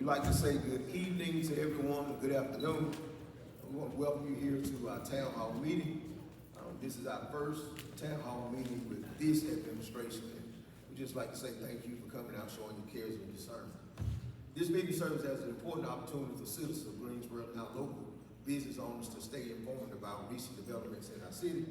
like to say good evening to everyone, and good afternoon. We want to welcome you here to our town hall meeting. This is our first town hall meeting with this administration. And we'd just like to say thank you for coming out, showing your cares and concern. This meeting serves as an important opportunity for citizens of Greensboro and our local business owners to stay informed about recent developments in our city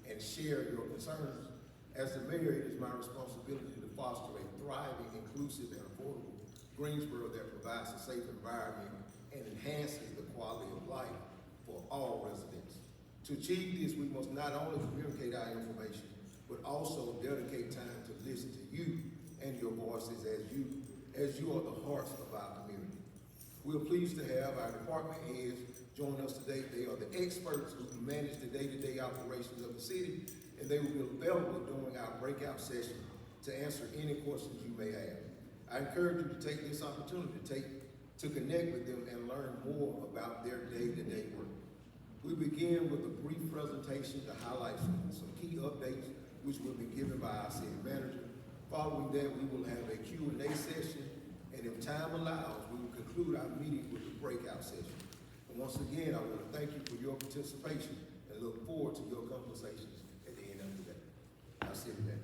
and share your concerns. As the mayor, it is my responsibility to foster a thriving, inclusive, and affordable Greensboro that provides a safe environment and enhances the quality of life for all residents. To achieve this, we must not only communicate our information, but also dedicate time to listen to you and your voices as you are the hearts of our community. We're pleased to have our department heads join us today. They are the experts who can manage the day-to-day operations of the city, and they will be available during our breakout session to answer any questions you may have. I encourage you to take this opportunity to connect with them and learn more about their day-to-day work. We begin with a brief presentation to highlight some key updates which will be given by our city manager. Following that, we will have a Q&A session, and if time allows, we will conclude our meeting with the breakout session. And once again, I want to thank you for your participation and look forward to your conversations at the end of the day. Our city manager.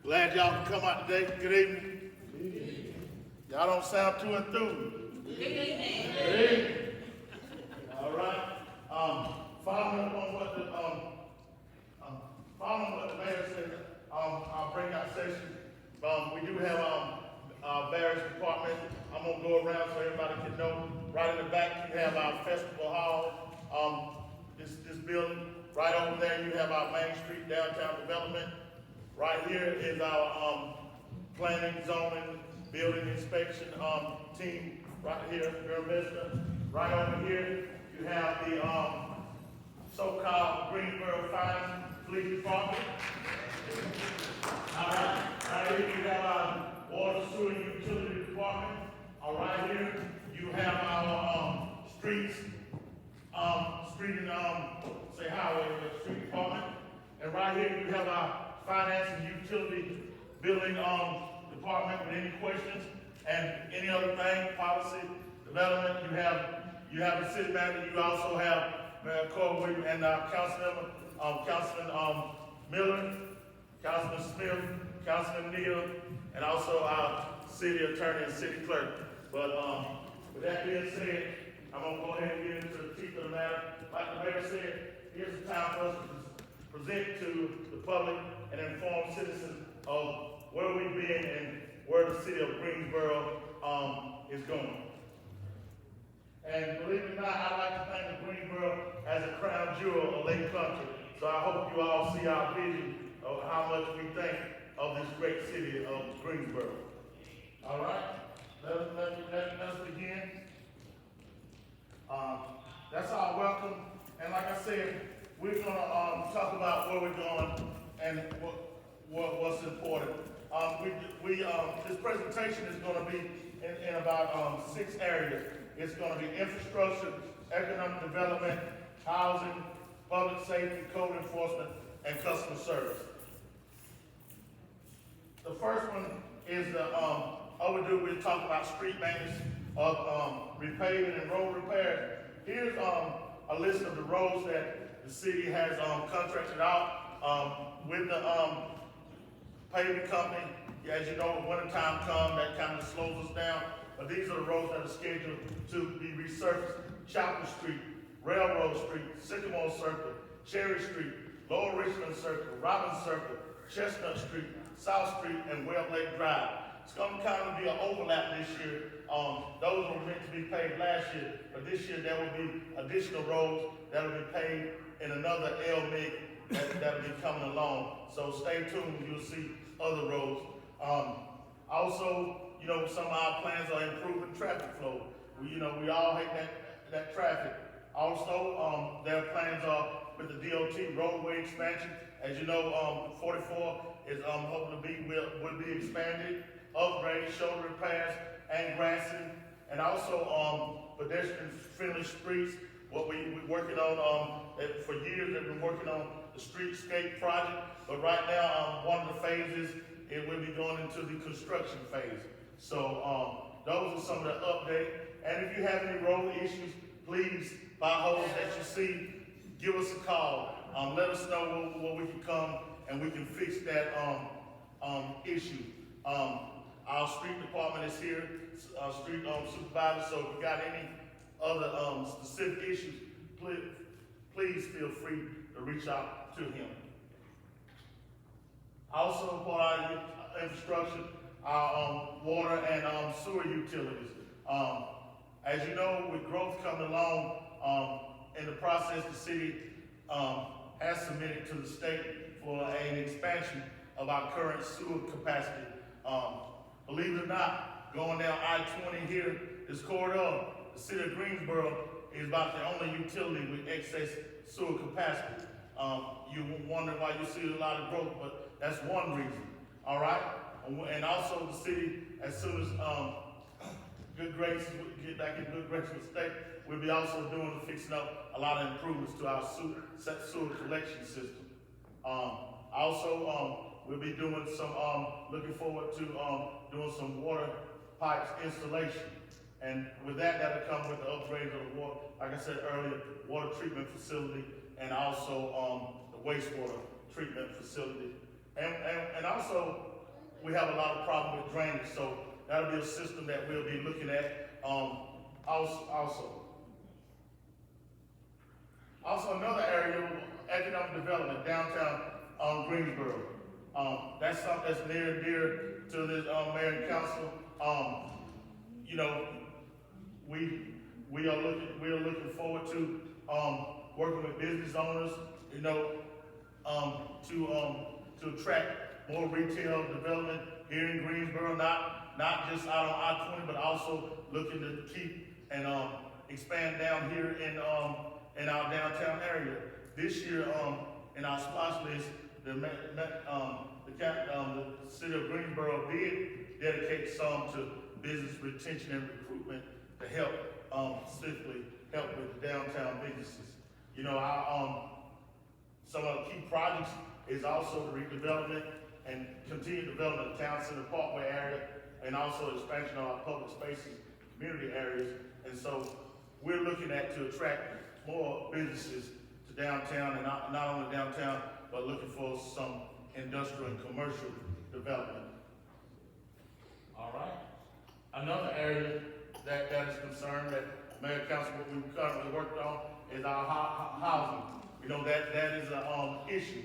Glad y'all can come out today. Good evening. Y'all don't sound too enthused. Good evening. All right. Following up on what the mayor said, our breakout session. We do have various departments. I'm gonna go around so everybody can know. Right in the back, you have our festival hall. This building. Right over there, you have our Main Street downtown development. Right here is our planning, zoning, building inspection team. Right here, Vista. Right over here, you have the so-called Greensboro Fire Police Department. All right, right here you have our water, sewer, and utility department. All right here, you have our streets, street department. And right here, you have our finance and utility building department with any questions and any other thing, policy, development. You have the city manager. You also have Mayor Corwin and Councilman Miller, Councilman Smith, Councilman Neal, and also our city attorney and city clerk. But with that being said, I'm gonna go ahead and get into the teeth of the matter. Like the mayor said, here's the time for us to present to the public and inform citizens of where we've been and where the city of Greensboro is going. And believe it or not, I like to think of Greensboro as a crown jewel of Lake Country. So I hope you all see our vision of how much we think of this great city of Greensboro. All right, let's begin. That's our welcome. And like I said, we're gonna talk about where we're going and what's important. This presentation is going to be in about 6 areas. It's going to be infrastructure, economic development, housing, public safety, code enforcement, and customer service. The first one is we'll talk about street maintenance, repaving and road repairs. Here's a list of the roads that the city has contracted out with the paving company. As you know, when wintertime comes, that kind of slows us down. But these are the roads that are scheduled to be resurfaced. Chapel Street, Railroad Street, Sycamore Circle, Cherry Street, Lower Richmond Circle, Robbins Circle, Chestnut Street, South Street, and Webb Lake Drive. It's going to kind of be an overlap this year. Those were meant to be paved last year, but this year there will be additional roads that will be paved in another LMIG that will be coming along. So stay tuned, you'll see other roads. Also, some of our plans are improving traffic flow. We all hate that traffic. Also, their plans are with the DOT roadway expansion. As you know, 44 is hoping to will be expanded, upgraded, shoulder repairs, and grassing, and also pedestrian-friendly streets what we're working on, for years they've been working on the streetscape project, but right now, one of the phases, it will be going into the construction phase. So, those are some of the updates. And if you have any road issues, please, potholes that you see, give us a call. Let us know where we can come and we can fix that issue. Our street department is here, street supervisor, so if you got any other specific issues, please feel free to reach out to him. Also, part of our infrastructure, our water and sewer utilities. As you know, with growth coming along, in the process, the city has submitted to the state for an expansion of our current sewer capacity. Believe it or not, going down I-20 here, this corridor, the city of Greensboro is about the only utility with excess sewer capacity. You wonder why you see a lot of growth, but that's one reason, all right? And also the city, as soon as good graces, get back in good graces with the state, we'll be also fixing up a lot of improvements to our sewer collection system. We'll be doing some, looking forward to doing some water pipes installation. And with that, that'll come with the upgrades of the water, like I said earlier, water treatment facility, and also the wastewater treatment facility. And also, we have a lot of problem with drainage, so that'll be a system that we'll be looking at also. Also, another area, economic development, downtown Greensboro. That's something that's near and dear to this mayor and council. You know, we are looking forward to working with business owners, you know, to attract more retail development here in Greensboro, not just out on I-20, but also looking to keep and expand down here in our downtown area. This year, in our splash list, the city of Greensboro did dedicate some to business retention and recruitment to help specifically help with downtown businesses. You know, some of the key projects is also the redevelopment and continued development of Town Center Parkway area, and also expansion of our public spaces, community areas. And so we're looking at to attract more businesses to downtown, and not only downtown, but looking for some industrial and commercial development. All right. Another area that is concerned that Mayor Council, what we currently worked on is our housing. You know, that is an issue.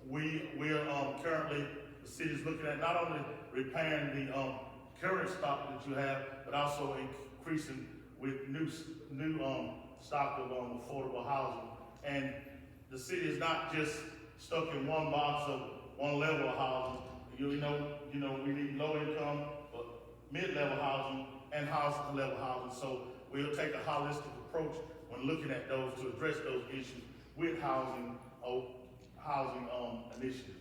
We are currently, the city is looking at not only repairing the current stock that you have, but also increasing with new stock of affordable housing. And the city is not just stuck in one box of one level of housing. You know, we need low income, but mid-level housing and house-level housing. So we'll take a holistic approach when looking at those to address those issues with housing initiatives.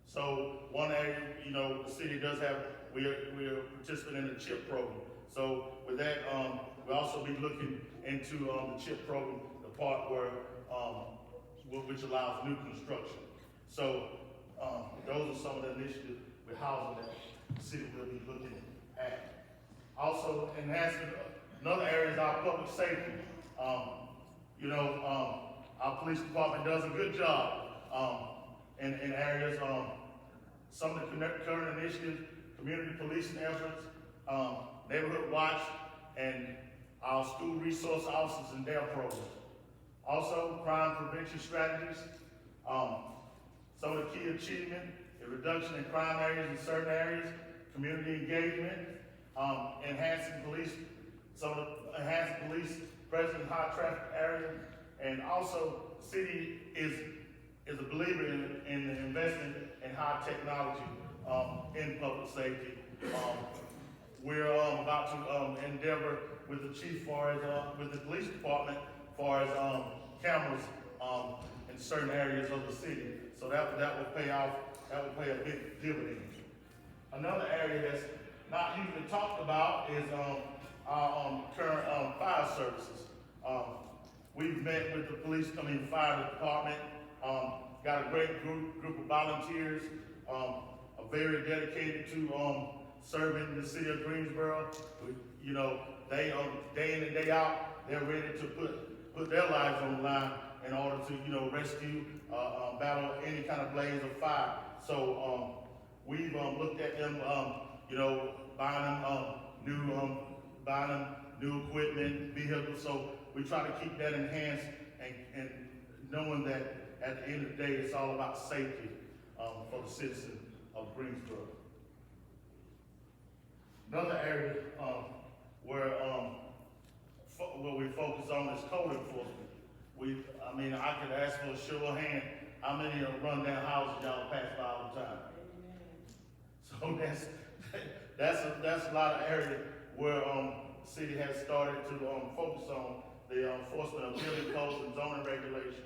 So one area, you know, the city does have, we're participating in the CHIP program. So with that, we'll also be looking into the CHIP program, the part where, which allows new construction. So those are some of the initiatives with housing that the city will be looking at. Also, enhancing another area is our public safety. You know, our police department does a good job in areas, some of the current initiatives, community policing efforts, neighborhood watch, and our school resource officers and their programs. Also, crime prevention strategies. Some of the key achievement, the reduction in crime areas in certain areas, community engagement, enhancing police presence in high traffic areas, and also the city is a believer in investing in high technology in public safety. We're about to endeavor with the chief with the police department as cameras in certain areas of the city. So that will pay off. That will pay a big dividend. Another area that's not usually talked about is our current fire services. We've met with the police, fire department, got a great group of volunteers, are very dedicated to serving the city of Greensboro. You know, they day in and day out, they're ready to put their lives on the line in order to, you know, rescue, battle any kind of blaze of fire. So we've looked at them, you know, buying them new equipment, vehicles. So we try to keep that enhanced and knowing that at the end of the day, it's all about safety for the citizens of Greensboro. Another area where we focus on is code enforcement. I could ask for a show of hand, how many rundown houses y'all pass by all the time? So that's a lot of area where city has started to focus on the enforcement of building codes and zoning regulation.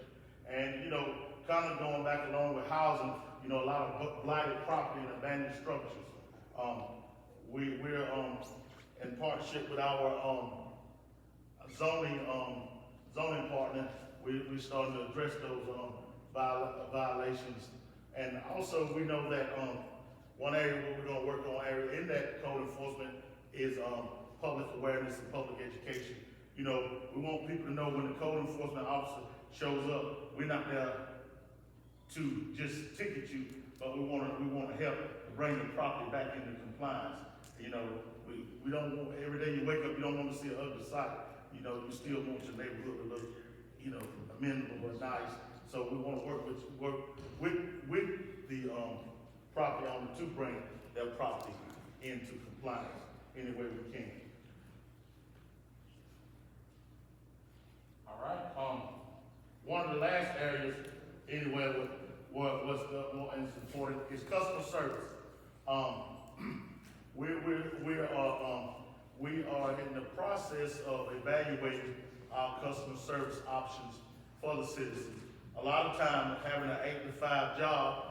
And, you know, kind of going back along with housing, you know, a lot of blighted property and abandoned structures. We're in partnership with our zoning partner. We're starting to address those violations. And also we know that one area where we're going to work on in that code enforcement is public awareness and public education. You know, we want people to know when the code enforcement officer shows up, we're not there to just ticket you, but we want to help bring the property back into compliance. You know, we don't want, every day you wake up, you don't want to see an ugly sight. You know, you still want your neighborhood to look, you know, amenable or nice. So we want to work with the property owner to bring their property into compliance any way we can. All right. One of the last areas, anyway, was the more important is customer service. We are in the process of evaluating our customer service options for the citizens. A lot of times, having an 8-to-5 job,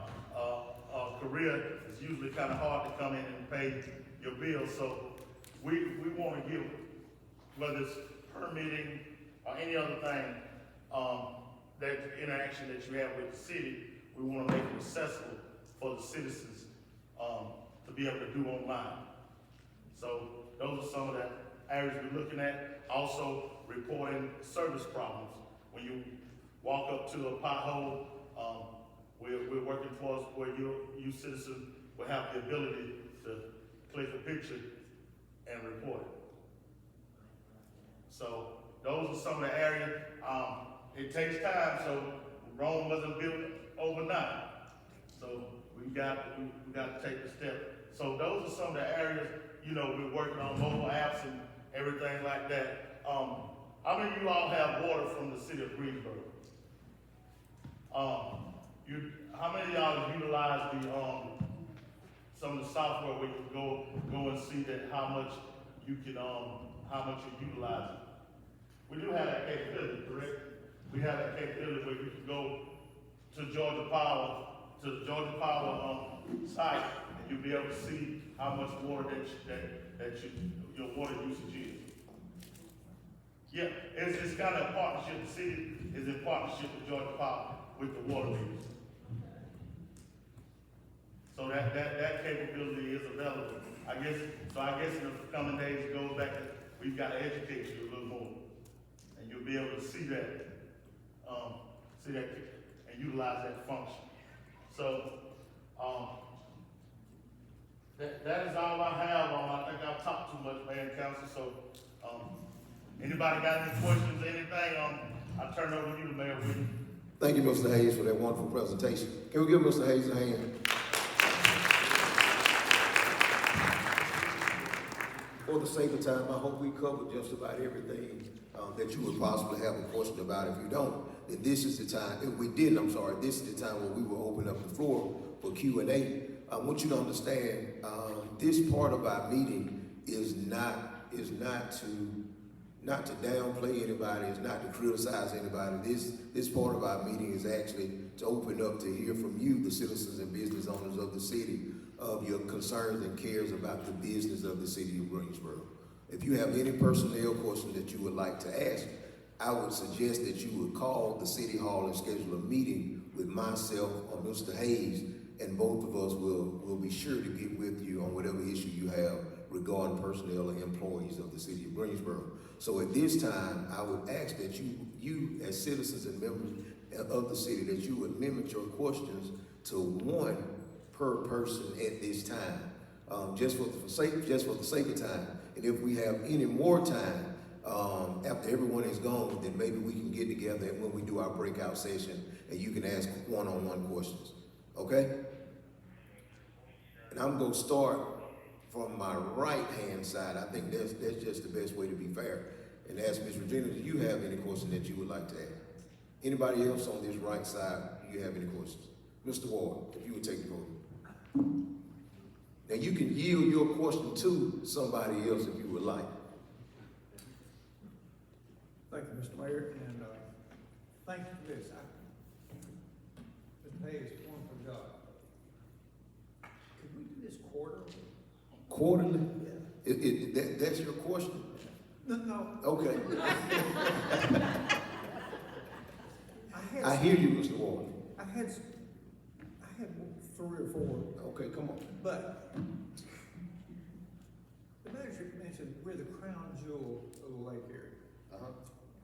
career is usually kind of hard to come in and pay your bills. So we want to give, whether it's permitting or any other thing, that interaction that you have with the city, we want to make it accessible for the citizens to be able to do online. So those are some of the areas we're looking at. Also, reporting service problems. When you walk up to a pothole, we're working towards where you citizens will have the ability to click a picture and report it. So those are some of the areas. It takes time, so Rome wasn't built overnight. So we got to take the step. So those are some of the areas, you know, we're working on mobile apps and everything like that. How many of you all have water from the city of Greensboro? How many of y'all utilize the some of the software where you can go and see that how much you're utilizing? We do have that capability, correct? We have that capability where you can go to the Georgia Power site, and you'll be able to see how much water that your water usage is. Yeah, it's kind of a partnership. The city is in partnership with Georgia Power with the water meters. So that capability is available. I guess in the coming days it goes back to we've got to educate you a little more. And you'll be able to see that and utilize that function. So that is all I have. I think I've talked too much, Mayor and Council. So anybody got any questions, anything? I turn it over to you, Mayor Whitney. Thank you, Mr. Hayes, for that wonderful presentation. Can we give Mr. Hayes a hand? For the sake of time, I hope we covered just about everything that you would possibly have a question about. If you don't, then this is the time. If we didn't, this is the time when we will open up the floor for Q&A. I want you to understand this part of our meeting is not to downplay anybody, it's not to criticize anybody. This part of our meeting is actually to open up to hear from you, the citizens and business owners of the city, of your concerns and cares about the business of the city of Greensboro. If you have any personnel questions that you would like to ask, I would suggest that you would call the city hall and schedule a meeting with myself or Mr. Hayes, and both of us will be sure to get with you on whatever issue you have regarding personnel and employees of the city of Greensboro. So at this time, I would ask that you as citizens and members of the city, that you would limit your questions to one per person at this time, just for the sake of time. And if we have any more time, after everyone is gone, then maybe we can get together and when we do our breakout session, and you can ask one-on-one questions, okay? And I'm gonna start from my right-hand side. I think that's just the best way to be fair. And ask Ms. Regina, do you have any questions that you would like to ask? Anybody else on this right side, do you have any questions? Mr. Ward, if you would take the podium. Now you can yield your question to somebody else if you would like. Thank you, Mr. Mayor, and thank you for this. Mr. Hayes, wonderful job. Could we do this quarterly? Quarterly? Yeah. That's your question? No. Okay. I had hear you, Mr. Ward. I had 3 or 4. Okay, come on. But the manager mentioned we're the crown jewel of the lake area. Uh-huh.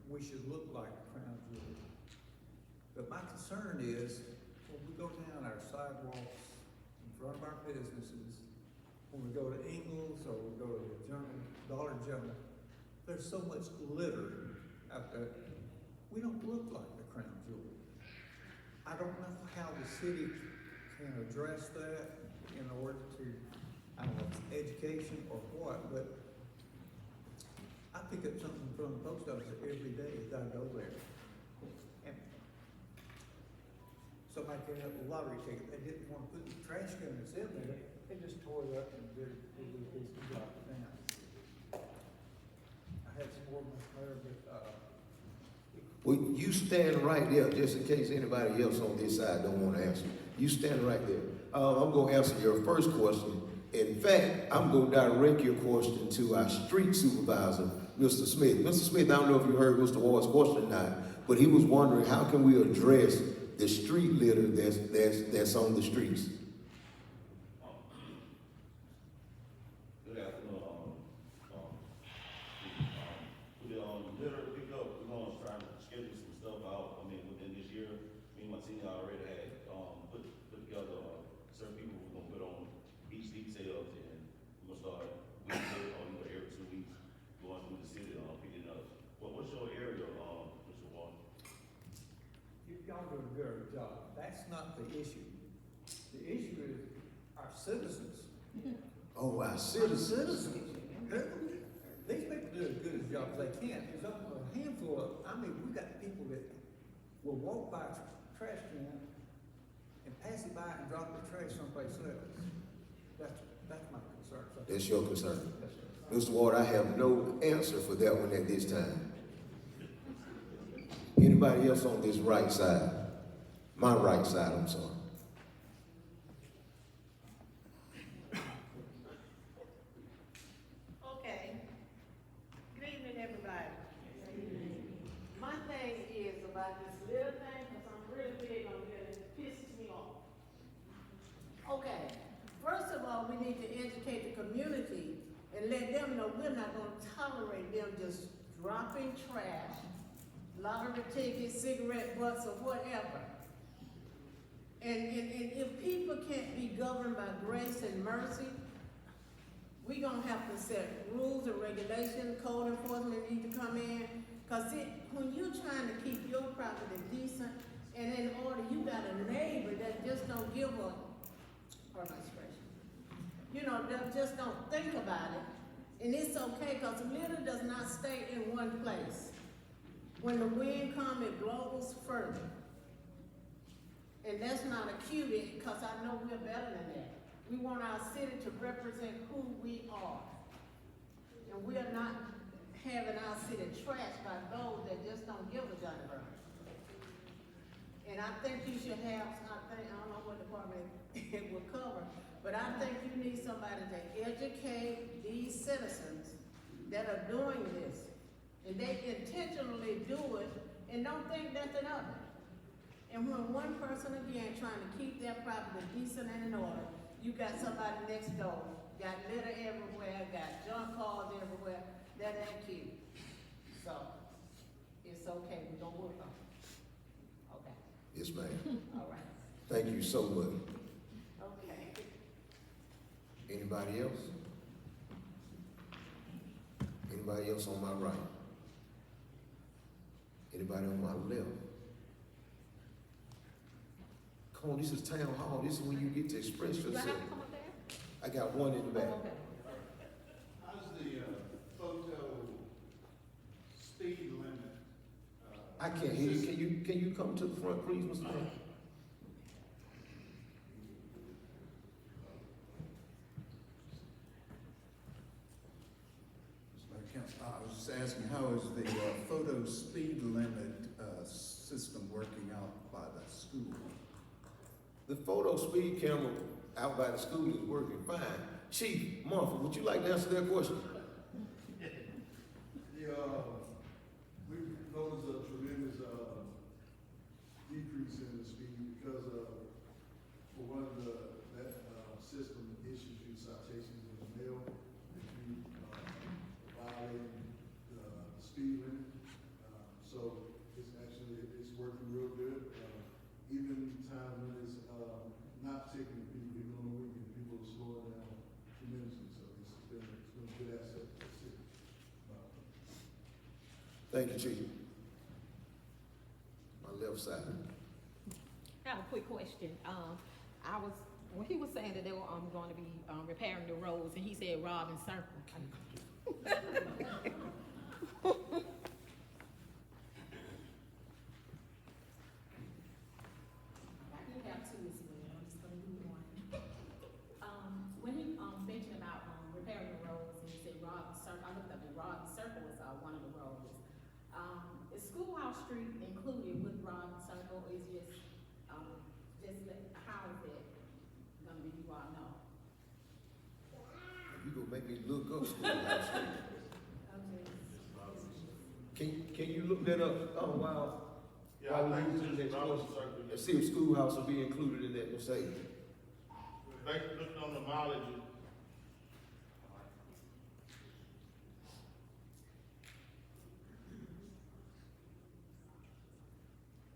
We should look like the crown jewel. But my concern is when we go down our sidewalks in front of our businesses, when we go to Ingles or we go to the Dollar General, there's so much litter out there. We don't look like the crown jewel. I don't know how the city can address that in order to, I don't know if it's education or what, but I pick up something from the post office every day that I go there. And somebody came up with a lottery ticket, they didn't want to put the trash can that's in there, they just tore it up and did a piece of drop it down. I had some more, Mr. Mayor, but, Well, you stand right there, just in case anybody else on this side don't want to answer. You stand right there. I'm going to answer your first question. In fact, I'm going to direct your question to our street supervisor, Mr. Smith. Mr. Smith, I don't know if you heard Mr. Ward's question or not, but he was wondering how can we address the street litter that's on the streets. Good afternoon. With the litter pickup, we're gonna try to schedule some stuff out. I mean, within this year, me and my team already had put together certain people we're gonna put on each details, and we're gonna start weekly or even every 2 weeks going through the city picking up. What's your area, Mr. Ward? y'all do a good job. That's not the issue. The issue is our citizens. Oh, our Our citizens. These people do as good a job as they can. There's a handful of, we got people that will walk by a trash can and pass it by and drop the trash someplace else. That's my concern. So, That's your concern. yes, sir. Mr. Ward, I have no answer for that one at this time. Anybody else on this right side? My right side, I'm sorry. Okay. Good evening, everybody. My thing is about this little thing, because I'm really big on it, it pisses me off. Okay, first of all, we need to educate the community and let them know we're not gonna tolerate them just dropping trash, lottery tickets, cigarette butts, or whatever. And if people can't be governed by grace and mercy, we're gonna have to set rules and regulations, code enforcement need to come in. Cause when you're trying to keep your property decent and in order, you got a neighbor that just don't give a, pardon my expression, that just don't think about it. And it's okay, cause litter does not stay in one place. When the wind comes, it blows further. And that's not a cutie, cause I know we're better than that. We want our city to represent who we are. And we are not having our city trashed by those that just don't give a darn. And I think you should have, I don't know what department it will cover, but I think you need somebody to educate these citizens that are doing this And they intentionally do it and don't think nothing of it. And when one person again trying to keep their property decent and in order, you got somebody next door, got litter everywhere, got junk cars everywhere, that ain't cute. So, it's okay, we gonna work on it. Okay, Yes, ma'am. all right, Thank you so much. okay. Anybody else? Anybody else on my right? Anybody on my left? Come on, this is town hall. This is when you get to express Do I yourself. have to come up there? I got one in the back. Okay. How's the photo speed limit? I can't hear you. Can you come to the front, please, Mr. Brown? I was just asking, how is the photo speed limit system working out by the school? The photo speed camera out by the school is working fine. Chief Mumford, would you like to answer that question? We've noticed a tremendous decrease in the speed because for one of that system issues you citations in the mail if you violating the speed limit. So it's actually, it's working real good. Even time when it's not taking people, even on the weekend, people are slowing down tremendously. So it's been a good asset to the city. Thank you, Chief. My left side. I have a quick question. When he was saying that they were going to be repairing the roads, and he said Rob and Circle. I do have two as well. I'm just gonna do one. When he mentioned about repairing the roads, and he said Rod Circle, I looked up and Rod Circle was one of the roads. Is Schoolhouse Street included with Rod Circle? Is how is it gonna be? You all know. You gonna make me look up Schoolhouse Street. Can you look that up? Oh, wow. Yeah, I think it's just Robert Circle. Let's see if Schoolhouse will be included in that mistake. They looked on the mileage.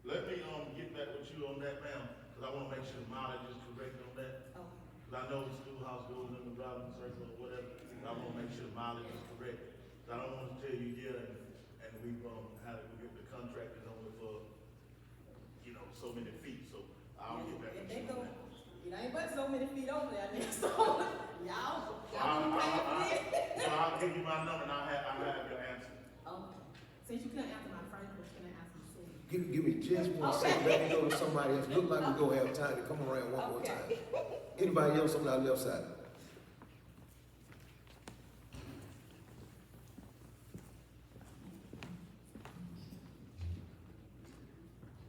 Let me, get back with you on that, ma'am, cause I wanna make sure the mileage is correct on that. Okay. Cause I know the schoolhouse goes in the driving circle or whatever, but I wanna make sure the mileage is correct. Cause I don't wanna tell you, and we've, had to get the contract is only for, so many feet, so I'll get back If with they you go, on that. it ain't but so many feet over there, so y'all can pay for it. So I'll give you my number and I'll have your answer. Okay. Since you couldn't answer my first question, can I ask you two? Give me just one second. Let me go to somebody else. Look like we're gonna have time to come around one more time. Anybody else on our left side?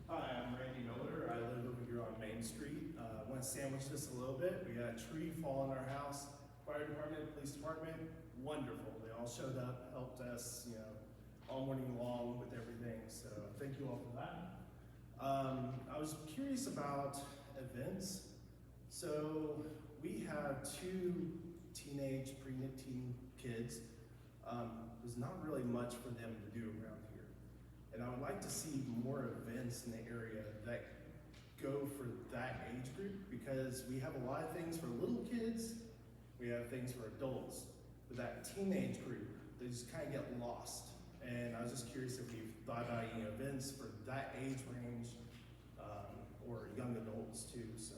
Hi, I'm Randy Miller. I live over here on Main Street. Want to sandwich this a little bit. We got a tree fall on our house. Fire department, police department, wonderful. They all showed up, helped us, all morning long with everything. So thank you all for that. I was curious about events. So we have two teenage, preteen kids. There's not really much for them to do around here. And I would like to see more events in the area that go for that age group, because we have a lot of things for little kids, we have things for adults, but that teenage group, they just kind of get lost. And I was just curious if you've thought about any events for that age range, or young adults too. So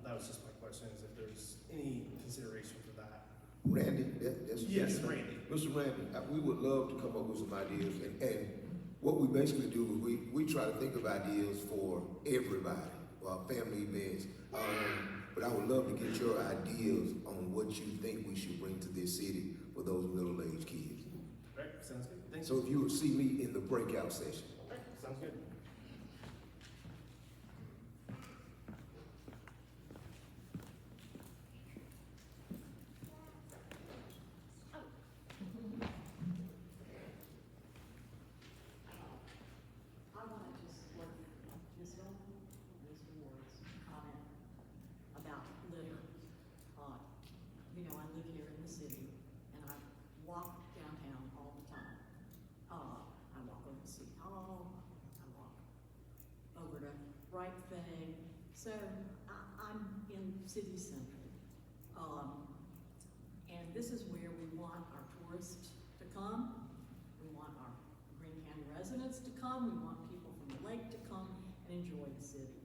that was just my question, is if there's any consideration for that. Randy, that's Yes, Randy. Mr. Randy, we would love to come up with some ideas, and what we basically do is we try to think of ideas for everybody, family events. But I would love to get your ideas on what you think we should bring to this city for those middle-aged kids. Right, sounds good. Thanks. So if you would see me in the breakout session. Right, sounds good. So I'm in city center. And this is where we want our tourists to come. We want our Greene County residents to come. We want people from the lake to come and enjoy the city.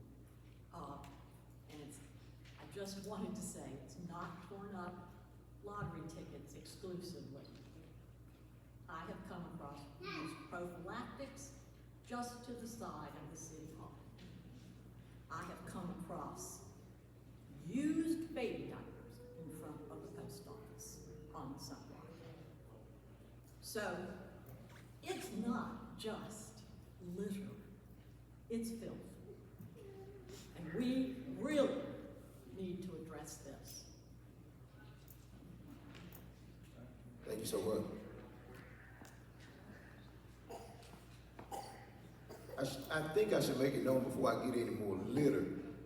And I just wanted to say, it's not torn up lottery tickets exclusively. I have come across used prophylactics just to the side of the city hall. I have come across used baby diapers in front of the post office on the sidewalk. So it's not just litter, it's filth. And we really need to address this. Thank you so much. I think I should make it known before I get any more litter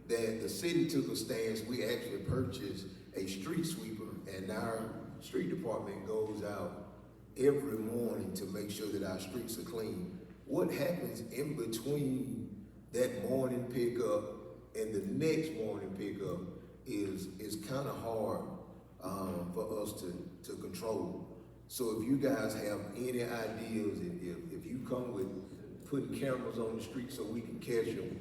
that the city took a stance. We actually purchased a street sweeper, and our street department goes out every morning to make sure that our streets are clean. What happens in between that morning pickup and the next morning pickup is kind of hard for us to control. So if you guys have any ideas, if you come with putting cameras on the street so we can catch them,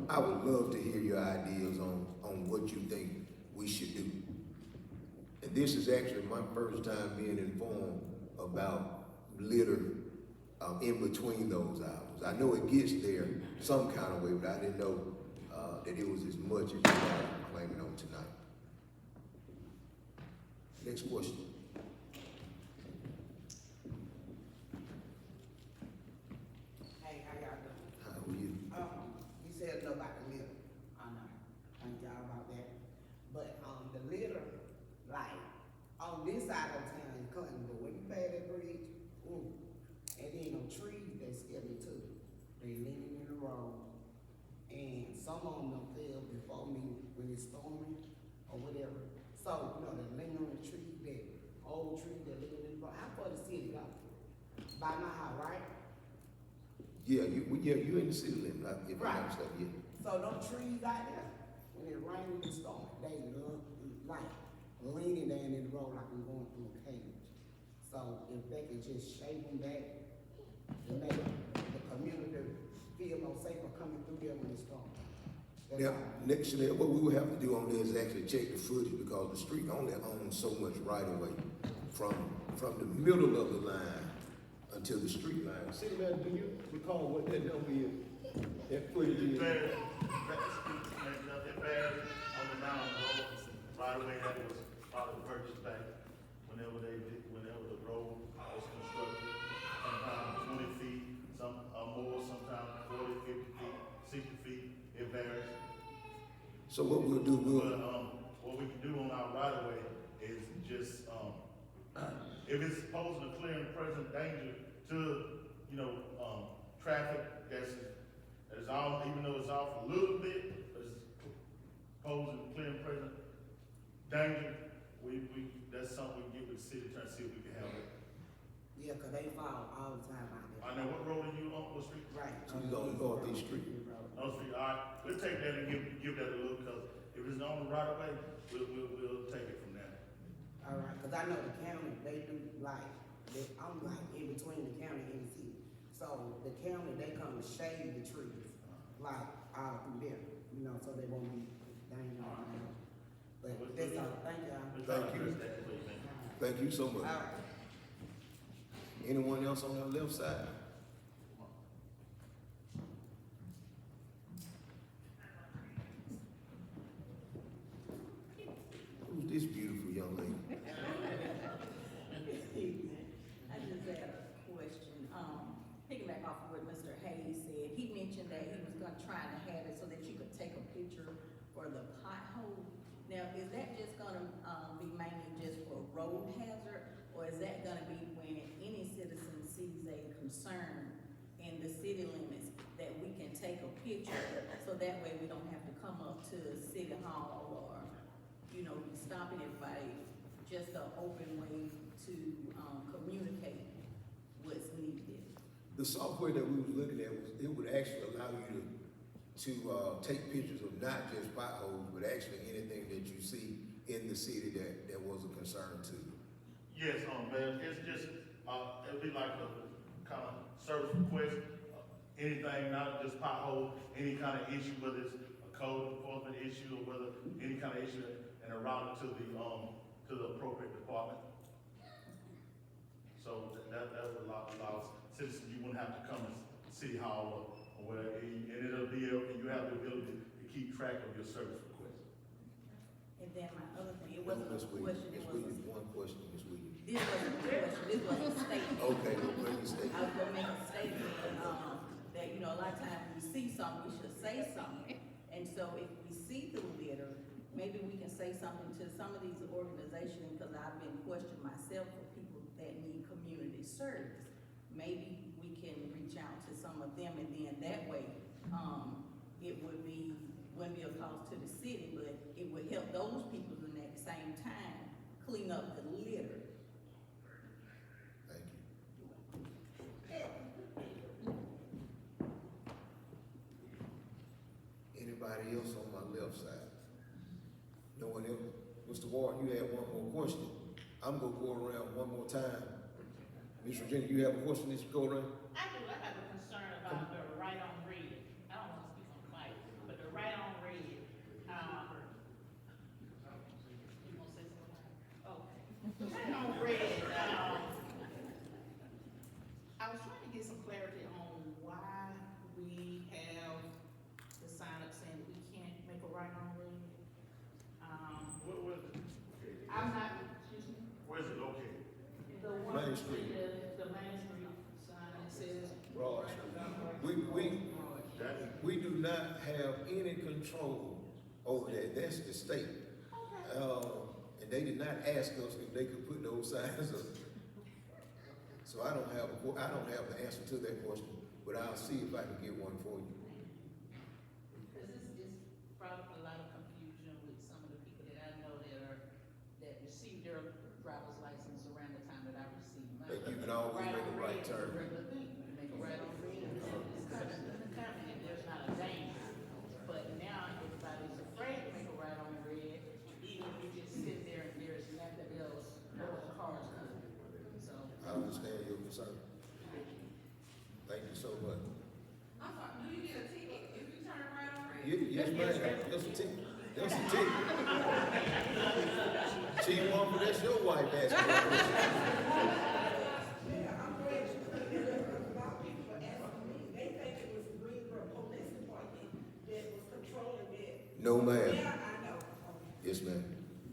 I would love to hear your ideas on what you think we should do. And this is actually my first time being informed about litter in between those hours. I know it gets there some kind of way, but I didn't know that it was as much as you guys are claiming on tonight. Next question. Hey, how y'all doing? How are you? You said no about the litter. I know. Thank y'all about that. But, the litter, like, on this side of town is clean, but when you pass that bridge, ooh, and then them trees, they scare me too. They leaning in the road, and some of them don't fell before me when it's storming or whatever. So, the lingering tree, that old tree that leaning in the road, how far the city go? By my house, right? Yeah, you're in the city limit, if I understand, yeah. So them trees out there, when it rains and storms, they look like leaning down in the road like I'm going through a cage. So if they could just shave them back and make the community feel more safer coming through there when it's storms. Now, next, what we would have to do on this is actually check the footage because the street only owns so much right of way from the middle of the line until the street line. City man, do you recall what that number is? That footage is? It varies on the mountain road, right away, that was probably purchased back whenever the road was constructed. Sometimes 20 feet, some more, sometimes 40, 50 feet, 60 feet, it varies. So what we'll do, But, what we can do on our right of way is just, if it's posing a clear and present danger to, traffic that is off, even though it's off a little bit, but it's posing clear and present danger, that's something we can get with the city, try to see if we can help it. Yeah, 'cause they fall all the time out there. I know, what road are you on, what street? Right. She's on Northeast Street. No street, all right, we'll take that and give that a look, cause if it's on the right of way, we'll take it from there. All right, 'cause I know the county, they do I'm like in between the county and the city. So the county, they come and shade the trees, like all through there, so they won't be dangerous. But that's all, thank y'all. Thank you. Thank you so much. All right. Anyone else on the left side? Who's this beautiful young lady? I just had a question, piggyback off of what Mr. Hayes said, he mentioned that he was gonna try to have it so that you could take a picture for the pothole. Now, is that just gonna, be mainly just for road hazard, or is that gonna be when any citizen sees a concern in the city limits, that we can take a picture, so that way we don't have to come up to City Hall or, stopping everybody, just an open way to, communicate what's needed? The software that we was looking at it would actually allow you to, take pictures of not just potholes, but actually anything that you see in the city that was a concern to you? Yes, man, it's just, it'll be like a kind of service request, anything, not just pothole, any kind of issue, whether it's a code enforcement issue or whether any kind of issue, and a route to the appropriate department. So that would allow citizens, you wouldn't have to come to City Hall or whatever, and you have the ability to keep track of your service requests. And then my other thing, it wasn't a Ms. question, Williams, it Ms. was, Williams, one question, Ms. Williams. this wasn't a question, this was a statement. Okay, well, bring your I statement. was gonna make a statement, that, you know, a lot of times we see something, we should say something. And so if we see the litter, maybe we can say something to some of these organizations, because I've been questioning myself for people that need community service. Maybe we can reach out to some of them, and then that way, it wouldn't be a cost to the city, but it would help those people in that same time clean up the litter. Thank you. Anybody else on my left side? No one else? Mr. Ward, you had one more question. I'm gonna go around one more time. Ms. Virginia, you have a question that you go around? I do, I have a concern about the right on red. I don't wanna speak on the mic, but the right on red, you gonna say something? Okay. Right on red, I was trying to get some clarity on why we have the sign up saying we can't make a right on red. Where's it located? I'm not, excuse me? Where's it located? The one, Main Street. the Main Street sign, it says. Broad Street. We do not have any control over that. That's the state. And they did not ask us if they could put those signs up. So I don't have the answer to that question, but I'll see if I can get one for you. Because this brought up a lot of confusion with some of the people that I know that received their driver's license around the time that I received mine. That you can always make a right turn. Regular thing, you make a right on red, and it's coming, and there's not a danger. But now everybody's afraid to make a right on red, even if you just sit there and there's nothing else, no cars coming. So. I understand your concern. Thank you so much. I'm sorry, do you get a ticket if you turn right on red? Yes, ma'am. That's a ticket. That's a ticket. Chief Walker, that's your wife asking that question. Yeah, I'm glad you put that up, because a lot of people were asking me, they think it was the Greensboro Police Department that was controlling that. No, ma'am. Yeah, I know. Yes, ma'am.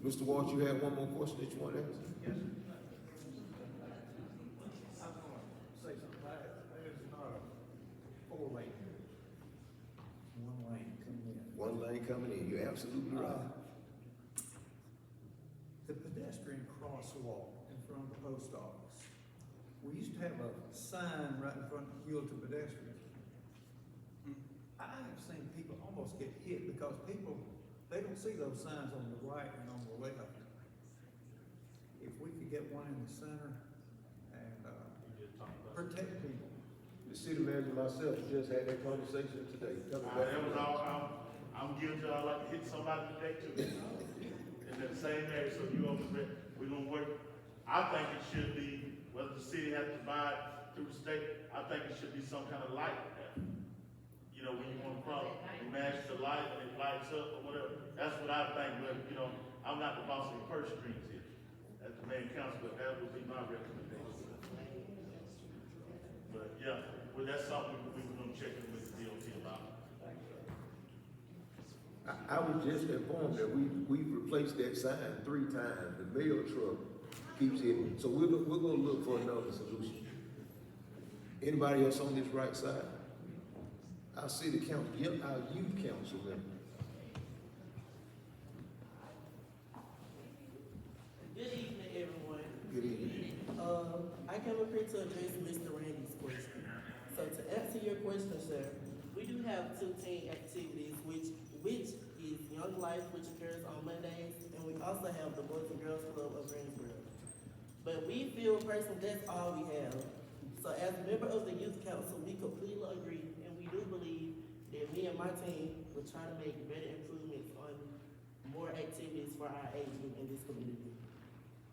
Mr. Walsh, you have one more question that you want to ask? Yes. I was gonna say something, there's not a four-lane. One lane coming in. One lane coming in. You're absolutely right. The pedestrian crosswalk in front of the post office. We used to have a sign right in front of yield to pedestrians. I have seen people almost get hit because people, they don't see those signs on the right and on the left. If we could get one in the center and, protect people. The city manager and myself just had that conversation today. That was all, I'm guilty, I like to hit somebody today too. In that same area, so we're gonna work. I think it should be, whether the city has to buy it through the state, I think it should be some kind of light there. You know, when you want to come, you match the light and it lights up or whatever. That's what I think, but, you know, I'm not the boss of the purse strings here. As the main council, but that would be my recommendation. But yeah, well, that's something we were gonna check in with the DOT about. I was just informed that we've replaced that sign 3 times. The mail truck keeps hitting. So we're gonna look for another solution. Anybody else on this right side? Our city council, our youth council member. Good evening, everyone. Good evening. I came up here to address Mr. Randy's question. So to answer your question, sir, we do have 2 teen activities, which is Young Life, which occurs on Mondays, and we also have the Boys and Girls Club of Greensboro. But we feel personally that's all we have. So as a member of the youth council, we completely agree, and we do believe that me and and my team will try to make better improvements on more activities for our age group in this community.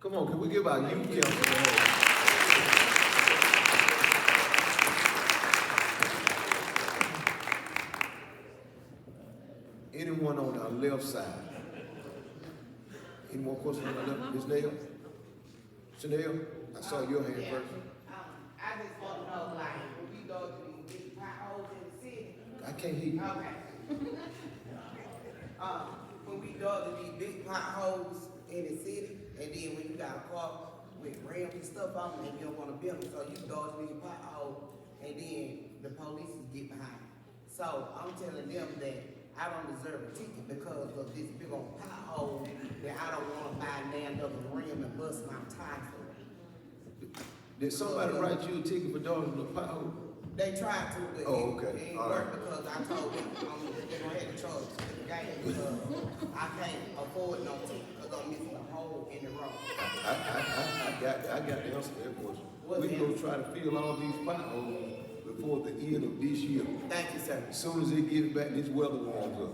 Come on, can we give our youth council a hand? Anyone on our left side? Any more questions on our left? Ms. Nail? Chanel, I saw your hand Yeah. first. I just want to know, like, when we go to these big potholes in the city. I can't hear you. Okay. When we go to these big potholes in the city, and then when you got a car with rims and stuff on them, and you don't want to build them, so you go to these potholes, and then the police get behind. So I'm telling them that I don't deserve a ticket because of this big old pothole that I don't want to buy another rim and bust my tires for. Did somebody write you a ticket for dodging the pothole? They tried to, but Oh, okay. it ain't All work right. because I told them they're gonna have to charge the game because I can't afford no ticket because I'm missing a hole in the road. I got the answer to that question. What's We're the gonna answer? try to fill all these potholes before the end of this year. Thank you, sir. As soon as it gets back, this weather warms up.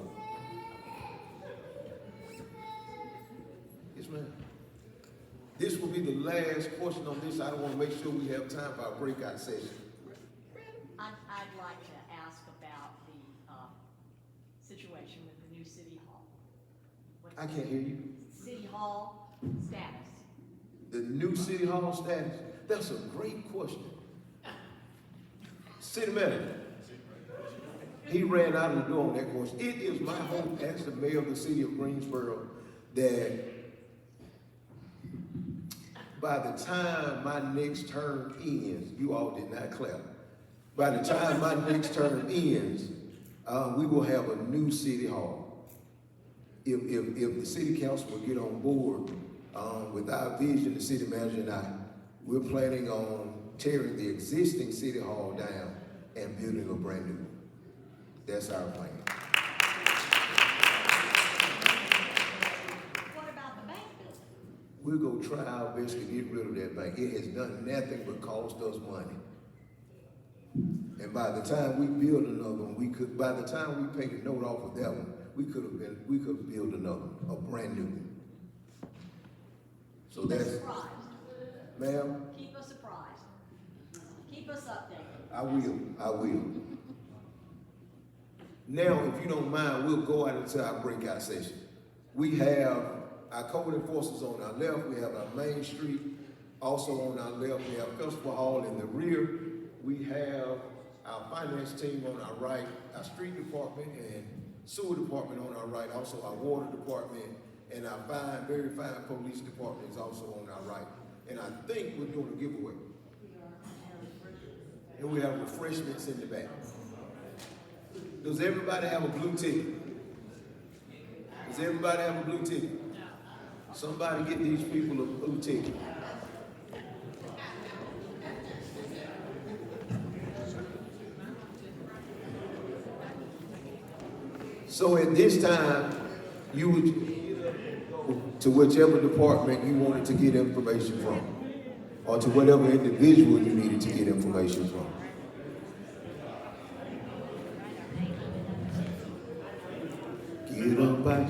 Yes, ma'am. This will be the last question on this. I want to make sure we have time for our breakout session. I'd like to ask about the situation with the new city hall. What's I can't hear you. City hall status. The new city hall status? That's a great question. City manager. He ran out of the door on that question. It is my hope as the mayor of the city of Greensboro that by the time my next term ends, you all did not clap. By the time my next term ends, we will have a new city hall. If the city council will get on board with our vision, the city manager and I, we're planning on tearing the existing city hall down and building a brand new one. That's our plan. What about the bank building? We're gonna try our best to get rid of that bank. It has done nothing but cost us money. And by the time we build another one, by the time we pay the note off of that one, we could have built another one, a brand new one. So Keep us that's, surprised. ma'am, Keep us surprised. Keep us updated. I will. Now, if you don't mind, we'll go out into our breakout session. We have our code enforcers on our left, we have our Main Street, also on our left, we have Festival Hall in the rear. We have our finance team on our right, our street department and sewer department on our right, also our water department, and our very fine police department is also on our right. And I think we're doing a giveaway. And we have refreshments in the back. Does everybody have a blue ticket? Does everybody have a blue ticket? Somebody get these people a blue ticket. So at this time, you would go to whichever department you wanted to get information from, or to whatever individual you needed to get information from. Get up by